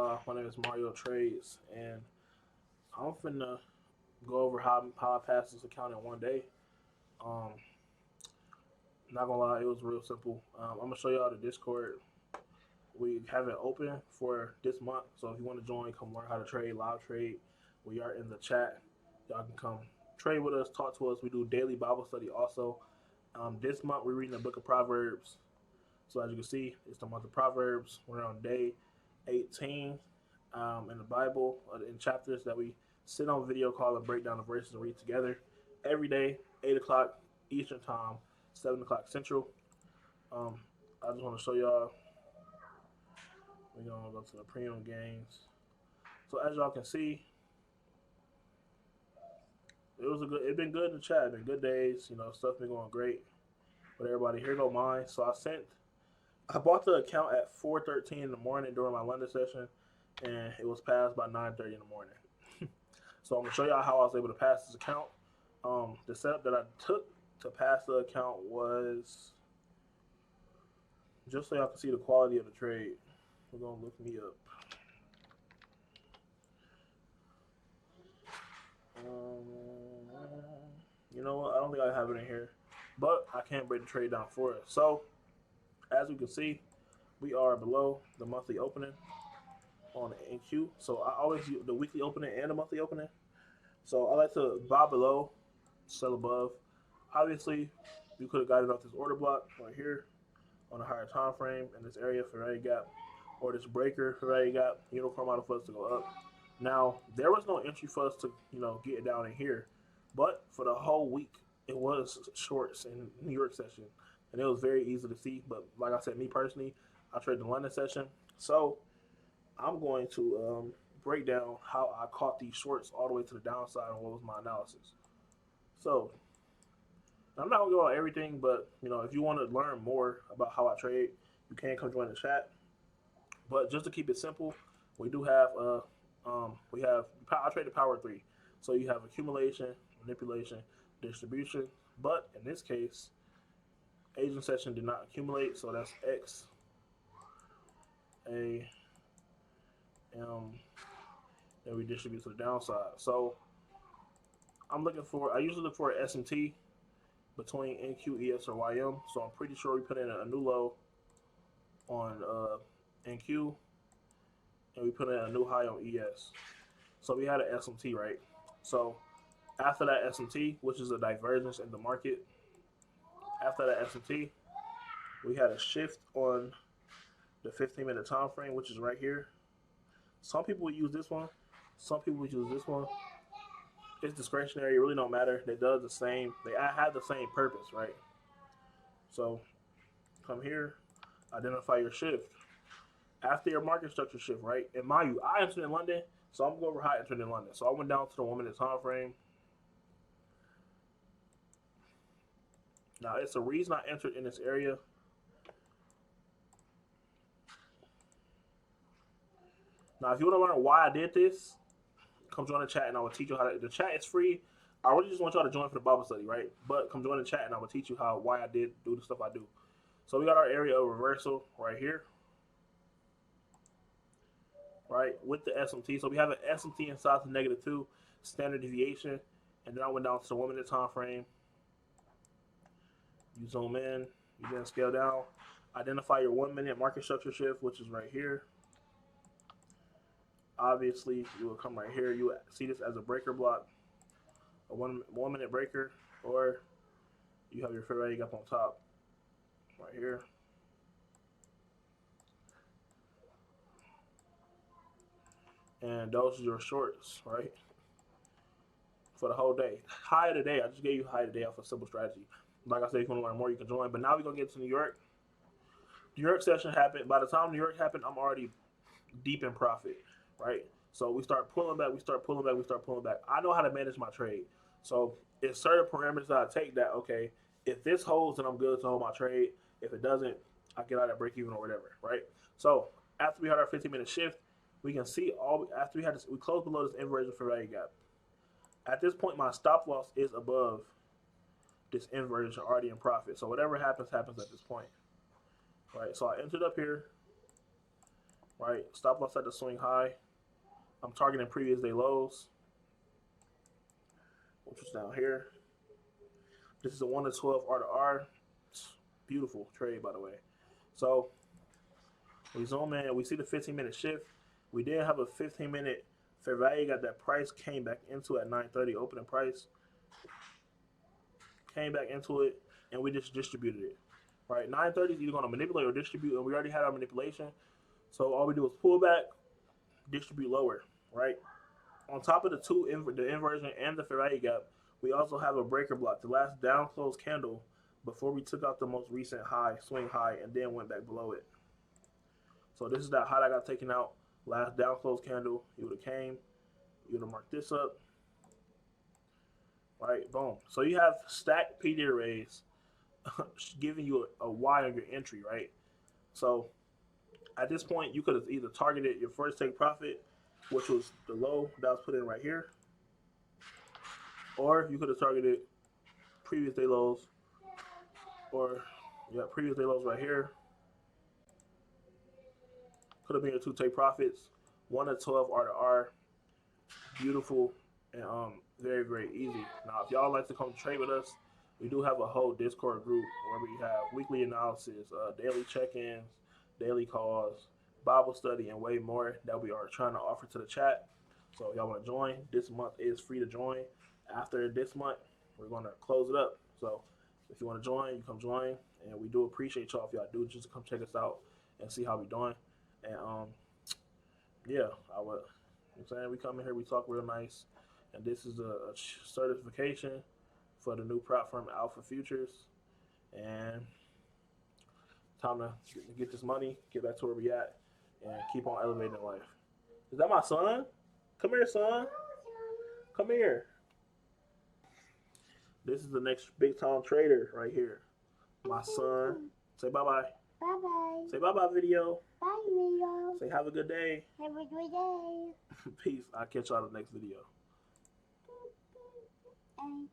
My name is Mario Trades, and I'm finna go over how I passed this account in one day. Um, Not gonna lie, it was real simple. I'm gonna show y'all the Discord. We have it open for this month, so if you want to join, come learn how to trade, live trade. We are in the chat. Y'all can come trade with us, talk to us. We do daily Bible study also. This month we're reading the book of Proverbs. So as you can see, it's the month of Proverbs. We're on day 18 in the Bible, in chapters that we sit on video call and break down the verses and read together every day, 8 o'clock Eastern Time, 7 o'clock Central. Um, I just want to show y'all. We're going to go to the premium games. So as y'all can see, it's been good in the chat. It's been good days. Stuff been going great with everybody. Here go mine. So I bought the account at 4:13 in the morning during my London session, and it was passed by 9:30 in the morning. So I'm gonna show y'all how I was able to pass this account. The setup that I took to pass the account was just so y'all can see the quality of the trade. We're gonna look me up. You know what? I don't think I have it in here, but I can break the trade down for us. So as you can see, we are below the monthly opening on the NQ. So I always use the weekly opening and the monthly opening. So I like to buy below, sell above. Obviously, you could have got it off this order block right here on a higher time frame in this area for value gap, or this breaker for value gap, unicorn model for us to go up. Now there was no entry for us to get it down in here, but for the whole week it was shorts in New York session, and it was very easy to see. But like I said, me personally, I trade the London session, so I'm going to break down how I caught these shorts all the way to the downside and what was my analysis. So I'm not gonna go on everything, but if you want to learn more about how I trade, you can come join the chat. But just to keep it simple, we do have I trade the power three. So you have accumulation, manipulation, distribution. But in this case, Asian session did not accumulate, so that's X A M, and we distribute to the downside. So I usually look for an SMT between NQ, ES, or YM. So I'm pretty sure we put in a new low on NQ, and we put in a new high on ES. So we had an SMT, right? So after that SMT, which is a divergence in the market, after that SMT, we had a shift on the 15-minute time frame, which is right here. Some people would use this one. Some people would use this one. It's discretionary. It really don't matter. They does the same. They have the same purpose, right? So come here, identify your shift. After your market structure shift, right? And mind you, I entered in London, so I'm going to go over how I entered in London. So I went down to the 1 minute time frame. Now, it's a reason I entered in this area. Now, if you want to learn why I did this, come join the chat and I will teach you how to. The chat is free. I really just want y'all to join for the Bible study, right? But come join the chat and I will teach you why I did do the stuff I do. So we got our area of reversal right here, right, with the SMT. So we have an SMT inside the -2 standard deviation, and then I went down to the 1 minute time frame. You zoom in, you then scale down, identify your 1 minute market structure shift, which is right here. Obviously, you will come right here. You will see this as a breaker block, a 1 minute breaker, or you have your fair value up on top right here. And those are your shorts, right? For the whole day. High of the day. I just gave you high of the day off a simple strategy. Like I said, if you want to learn more, you can join. But now we're going to get to New York. New York session happened. By the time New York happened, I'm already deep in profit, right? So we start pulling back, we start pulling back, we start pulling back. I know how to manage my trade. So it's certain parameters that I take that, okay, if this holds, then I'm good to hold my trade. If it doesn't, I get out at break even or whatever, right? So after we had our 15-minute shift, we can see after we closed below this inversion for value gap. At this point, my stop loss is above this inversion, already in profit. So whatever happens, happens at this point, right? So I entered up here, right? Stop loss at the swing high. I'm targeting previous day lows, which is down here. This is a 1 to 12 R to R. Beautiful trade, by the way. So we zoom in, we see the 15-minute shift. We did have a 15-minute fair value. Got that price, came back into at 9:30 opening price. Came back into it, and we just distributed it. Right, 9:30 is either going to manipulate or distribute, and we already had our manipulation. So all we do is pull back, distribute lower. Right. On top of the inversion and the fair value gap, we also have a breaker block, the last down close candle before we took out the most recent high, swing high, and then went back below it. So this is that high that got taken out, last down close candle. You would have came, you would have marked this up, right? Boom. So you have stacked PD arrays giving you a Y on your entry, right? So at this point, you could have either targeted your first take profit, which was the low that was put in right here, or you could have targeted previous day lows, or previous day lows right here. Could have been your two take profits, 1 to 12 R to R. Beautiful and very, very easy. Now, if y'all like to come trade with us, we do have a whole Discord group where we have weekly analysis, daily check-ins, daily calls, Bible study, and way more that we are trying to offer to the chat. So if y'all want to join, this month is free to join. After this month, we're going to close it up. So if you want to join, you come join. And we do appreciate y'all if y'all do just come check us out and see how we doing. And yeah, I would. You know what I'm saying, we come in here, we talk real nice, and this is a certification for the new prop firm Alpha Futures, and time to get this money, get back to where we at, and keep on elevating life. Is that my son? Come here, son. Come here. This is the next big time trader right here. My son. Say bye bye. Bye bye. Say bye bye, video. Bye, video. Say have a good day. Have a good day. Peace. I'll catch y'all in the next video. And